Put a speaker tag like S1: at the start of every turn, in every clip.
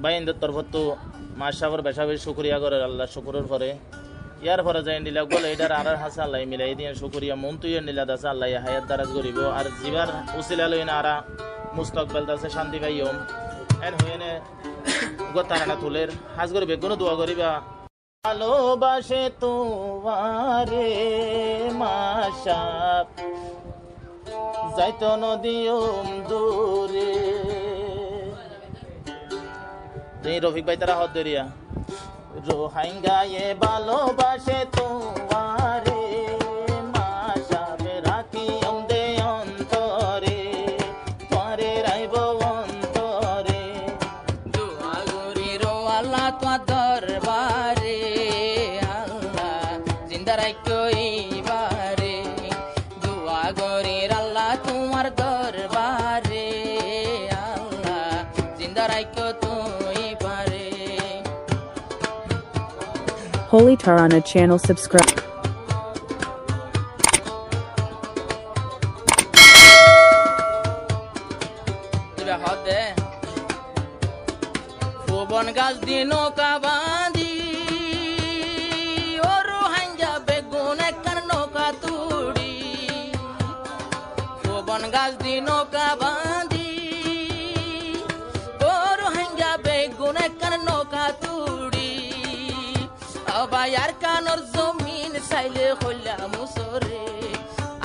S1: Bayindir তরফত মাসাবর বেশাবে শুকরিয়া করে আল্লাহ শুকুরের পরে ইয়ার পরে যাই নিলা গলে এটার আর হাসা আল্লাহ মিলাই দিয়ে শুকরিয়া মন তুইয়ের নিলা দাসা আল্লাহ হায়াত দারাজ করিব আর জিবার উসিলা লই না আরা মুস্তাকবাল দাসে শান্তি পাইম এর হইনে গোতারানা তুলের হাজ করিবে কোনো দোয়া করিবা ভালোবাসে তোমারে মাসাব যাইতো নদীম দূরে রফিক ভাই তারা হদ দরিয়া রোহাঙ্গায়ে ভালোবাসে তোমারে মাসাবে রাখি অন্দে অন্তরে পরে রাইব অন্তরে
S2: দোয়া করি রো আল্লাহ তোমার দরবারে আল্লাহ জিন্দা রাখো এইবারে দোয়া করি আল্লাহ তোমার দরবারে আল্লাহ জিন্দা রাখো
S3: Holy Tarana channel subscribe.
S2: Fubon gas di no kabandi Oru hanja begune kar no katudi Fubon gas di no kabandi Oru hanja begune kar no katudi Abayar kanor zomin saile kholla musore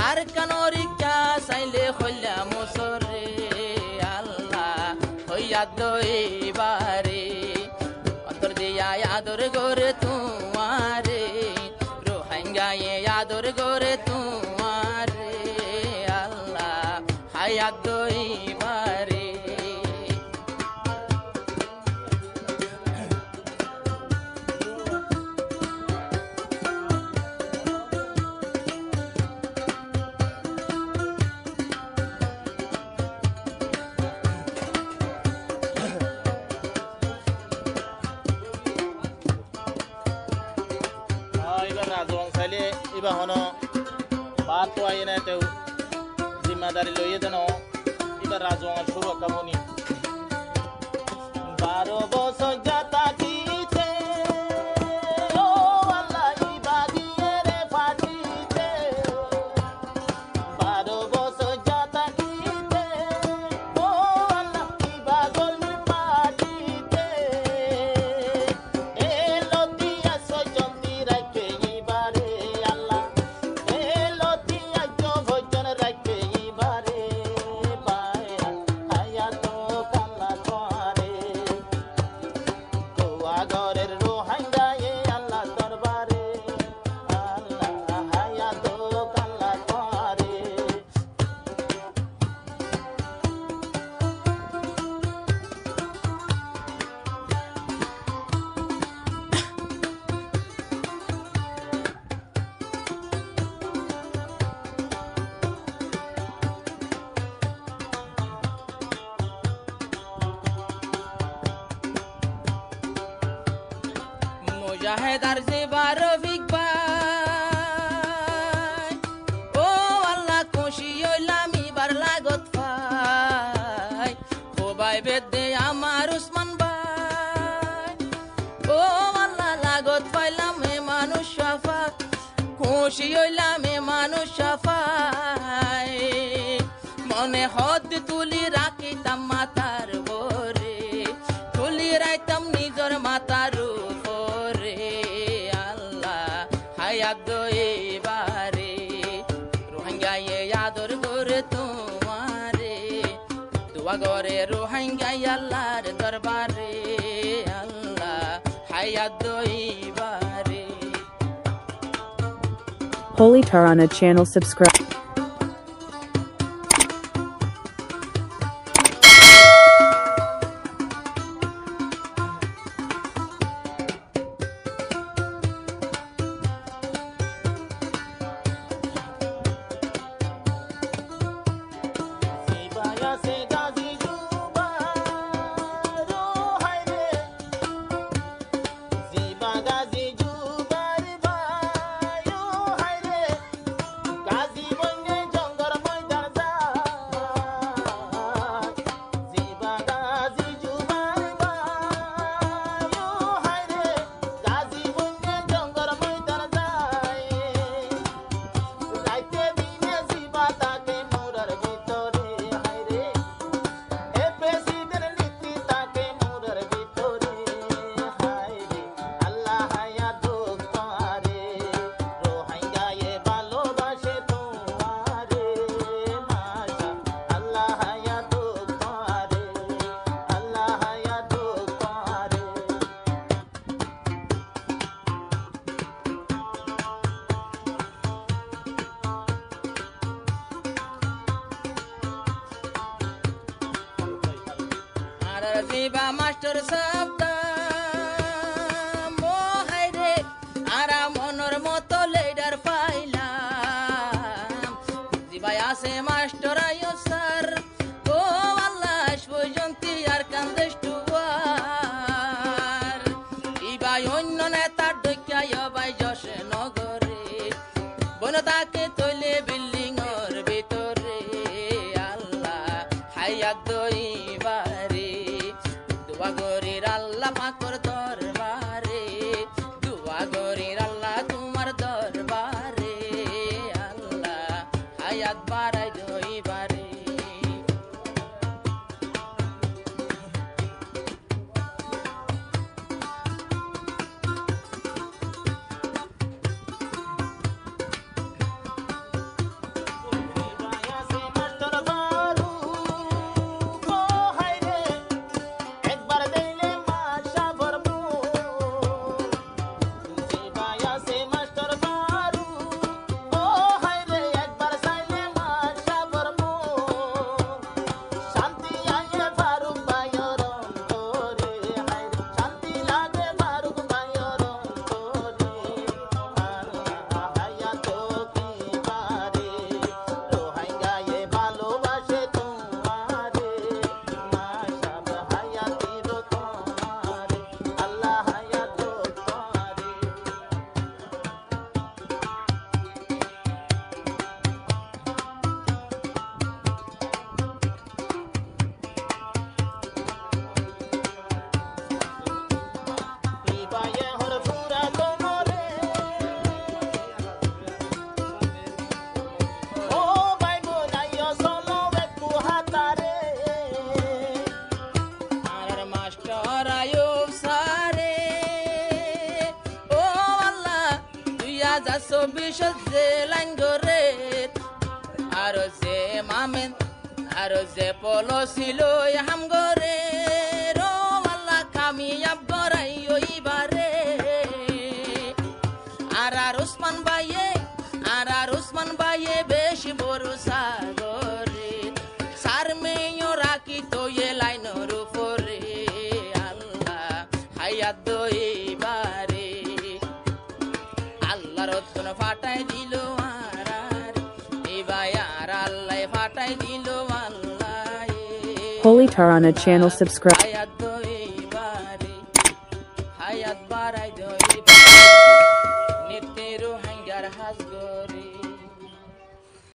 S2: Ar kanor ikya saile kholla musore Allah hoya doibare Ator diya yador gore tumare Rohingya ye yador gore tumare Allah hayat doibare
S1: ইবা হনো বাদ তো I না তেও জিম্মাদারি লইয়ে দেন এবার রাজওয়াঙ্গের সুরক্ষা মনি 12 বছর যাতা দিতে ও আল্লাহ ইবাদিয়ে রে ফাটিতে 12 বছর যাতা দিতে ও আল্লাহ ইবাদল ফাটিতে এ লতিয়া সজন্তি রাখে ইবারে আল্লাহ এ লতিয়া জভজন রাখে ইবারে বায়া হায়াত কাল্লা করে দোয়া গরের রোহাঙ্গা এ আল্লাহ দরবারে আল্লাহ হায়াত কাল্লা করে
S2: মুজাহিদার জিবার রফিক ভাই ও আল্লাহ খুশি হইলাম এবার লাগত ভাই ও ভাই বেদে আমার উসমান ভাই ও আল্লাহ লাগত পাইলাম এ মানুষ সাফা খুশি হইলাম এ মানুষ সাফাই মনে হদ তুলি রাখিতাম মাতার বরে তুলি রাইতাম নিজর মাতার উপরে আল্লাহ হায়াত দইবারে রোহিঙ্গা এ আদর করে তোমারে দোয়া করে রোহিঙ্গা আল্লাহর দরবারে আল্লাহ হায়াত দইবারে
S3: Holy Tarana channel subscribe.
S1: সিবায়া সে গাজী জুবার ও হায় রে সিবা গাজী জুবার ভাই ও হায় রে গাজী
S2: মাস্টার শব্দ মোহাইরে আরা মনের মতো লেডার পাইলাম জিবাই আছে মাস্টার আয়ো স্যার ও আল্লাহ পর্যন্তি আর কান্দেশ টুয়ার ইবাই অন্য নেতার ডইকায় বাই যশে নগরে বনতাকে তৈলে বিল্ডিং ওর ভিতরে আল্লাহ হায়াত দইবারে দোয়া গরির আল্লাহ পাকর দরবারে দোয়া গরির আল্লাহ তোমার দরবারে আল্লাহ হায়াত বাড়াই দইবারে আরো যে মামেন আরো যে পলো ছিল হাম গরে রো আল্লাহ কামিয়াব গরাই ওইবারে আর উসমান ভাইয়ে বেশি বড় সাগরে সার মেয় রাখি তো এ লাইনের উপরে আল্লাহ হায়াত দইবারে আল্লাহ রতন ফাটাই দিল
S3: Holy Tarana channel subscribe.
S2: Hayat barai doi, nitteru hangar hasgo.